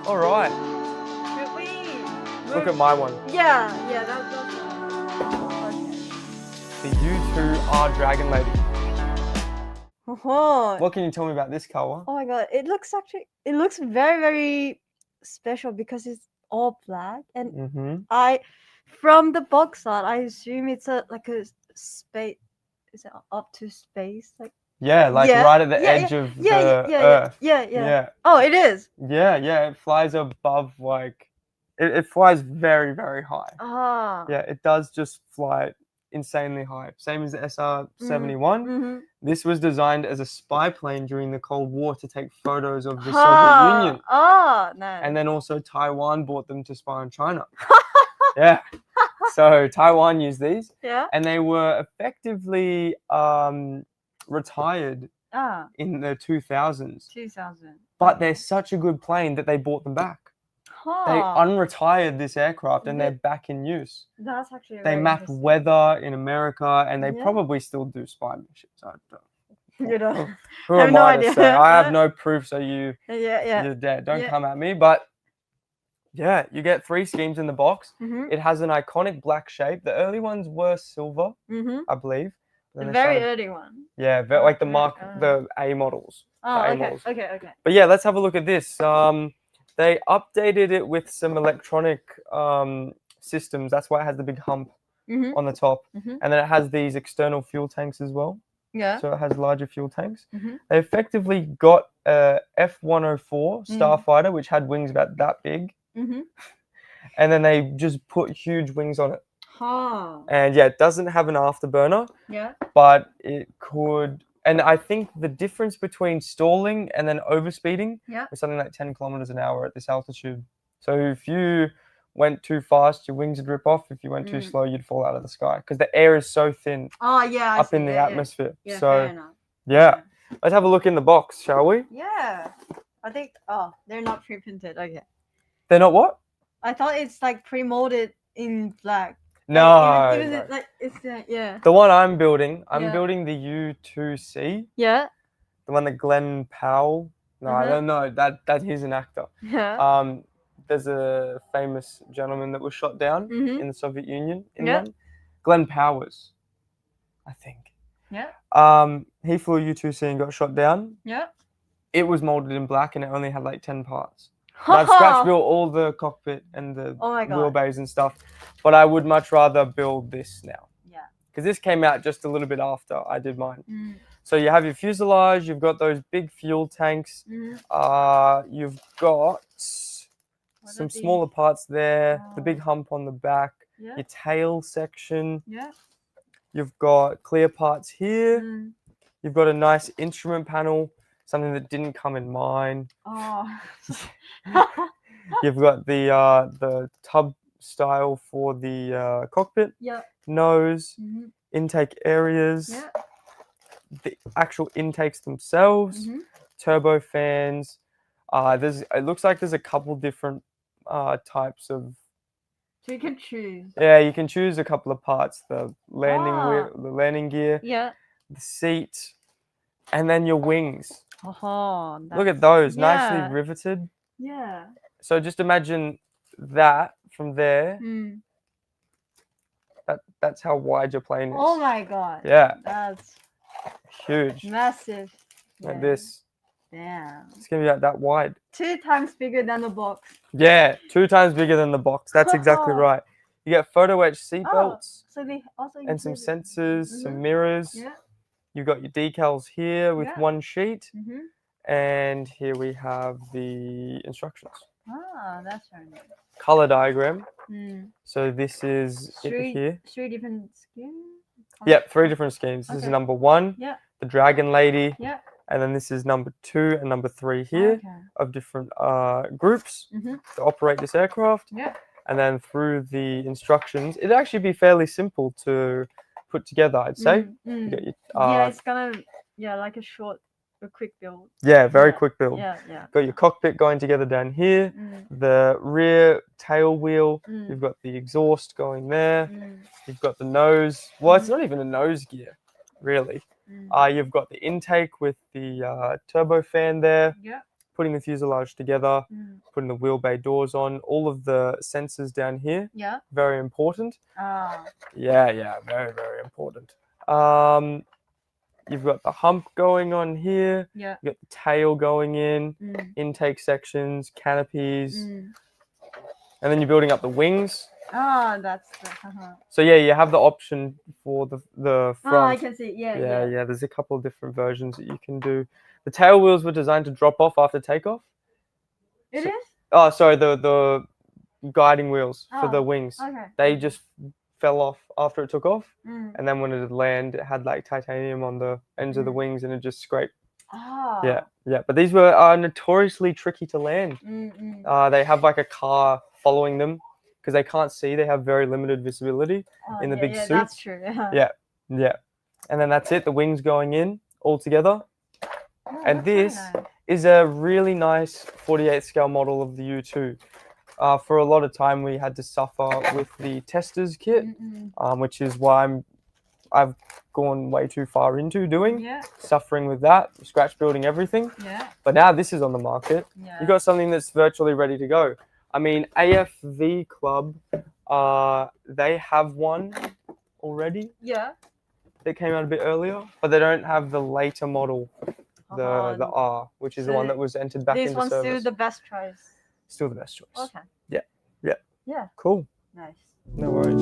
All right. Should we Look at my one. Yeah, that's okay. The U-2R Dragon Lady. Oh. What can you tell me about this, Kawa? Oh my god, it looks very, very special because it's all black, and from the box art, I assume it's like a space. Is it up to space? Like right at the edge of the Earth. Yeah. Oh, it is. Yeah. It flies above it flies very, very high. Ah. Yeah, it does just fly insanely high. Same as the SR-71. This was designed as a spy plane during the Cold War to take photos of the Soviet Union. Oh, nice. And then also Taiwan bought them to spy on China. Yeah. So Taiwan used these. Yeah. And they were effectively retired in the 2000s. 2000. But they're such a good plane that they bought them back. They unretired this aircraft and they're back in use. That's actually They map weather in America and they probably still do spy missions. I don't. You know, Who I have am no I idea. to say? I have no proof, so you're dead. Don't come at me. But yeah, you get 3 schemes in the box. It has an iconic black shape. The early ones were silver, I believe. The very early one. Yeah, like the A models. Oh, okay. But yeah, let's have a look at this. They updated it with some electronic systems. That's why it has the big hump on the top. And then it has these external fuel tanks as well. Yeah. So it has larger fuel tanks. They effectively got a F-104 starfighter, which had wings about that big. And then they just put huge wings on it. And yeah, it doesn't have an afterburner. Yeah. But it could... And I think the difference between stalling and then overspeeding was something like 10 kilometers an hour at this altitude. So if you went too fast, your wings would rip off. If you went too slow, you'd fall out of the sky because the air is so thin up in the atmosphere. Yeah, so let's have a look in the box, shall we? Yeah. I think, they're not pre-printed. Okay. They're not what? I thought it's like pre-molded in black. No. The one I'm building the U-2C. Yeah. The one that Glenn Powell. No, I don't know. That he's an actor. Yeah. There's a famous gentleman that was shot down in the Soviet Union in one. Glenn Powers, I think. Yeah. He flew a U-2C and got shot down. Yeah. It was molded in black and it only had like 10 parts. I've scratch built all the cockpit and the wheelbase and stuff, but I would much rather build this now. Yeah. Because this came out just a little bit after I did mine. So you have your fuselage, you've got those big fuel tanks, you've got some smaller parts there, the big hump on the back, your tail section. Yeah. You've got clear parts here. You've got a nice instrument panel. Something that didn't come in mine. Oh. You've got the tub style for the cockpit. Yeah. Nose. Intake areas. Yeah. The actual intakes themselves. Turbo fans. It looks like there's a couple different types of. So you can choose. Yeah, you can choose a couple of parts. The landing gear. Yeah. The seat, and then your wings. Look at those, nicely riveted. Yeah. So just imagine that from there. That's how wide your plane is. Oh my god. Yeah. That's huge. Massive. Like this. Damn. It's gonna be like that wide. 2 times bigger than the box. Yeah, 2 times bigger than the box. That's exactly right. You get photo etch seat belts. So they also and some sensors, some mirrors. Yeah. You've got your decals here with one sheet. And here we have the instructions. That's very nice. Color diagram. So this is it here. 3 different schemes? Yep, 3 different schemes. This is number 1, the Dragon Lady. Yeah. And then this is number 2 and number 3 here of different groups to operate this aircraft. Yeah. And then through the instructions, it'd actually be fairly simple to put together, I'd say. You get your, it's gonna like a quick build. Yeah, very quick build. Yeah. Got your cockpit going together down here, the rear tail wheel, you've got the exhaust going there, you've got the nose. Well, it's not even a nose gear, really. You've got the intake with the turbo fan there, putting the fuselage together, putting the wheel bay doors on, all of the sensors down here. Yeah. Very important. Ah. Yeah, very, very important. You've got the hump going on here. Yeah. You've got the tail going in, intake sections, canopies. And then you're building up the wings. Ah, that's the, So yeah, you have the option for the front. Oh, I can see. Yeah. There's a couple of different versions that you can do. The tail wheels were designed to drop off after takeoff. It is? Oh, sorry, the guiding wheels for the wings. Okay. They just fell off after it took off, and then when it would land, it had like titanium on the ends of the wings, and it just scraped. Ah. Yeah. But these were notoriously tricky to land. They have like a car following them because they can't see. They have very limited visibility in the big suits. That's true. Yeah. And then that's it. The wings going in all together. And this is a really nice 48 scale model of the U-2. For a lot of time, we had to suffer with the testers kit, which is why I've gone way too far into doing, suffering with that, scratch building everything. But now this is on the market. You've got something that's virtually ready to go. I mean, AFV Club, they have one already. Yeah. That came out a bit earlier, but they don't have the later model, the R, which is the one that was entered back into service. This one's still the best choice. Still the best choice. Okay. Yeah. Cool. Nice. No worries.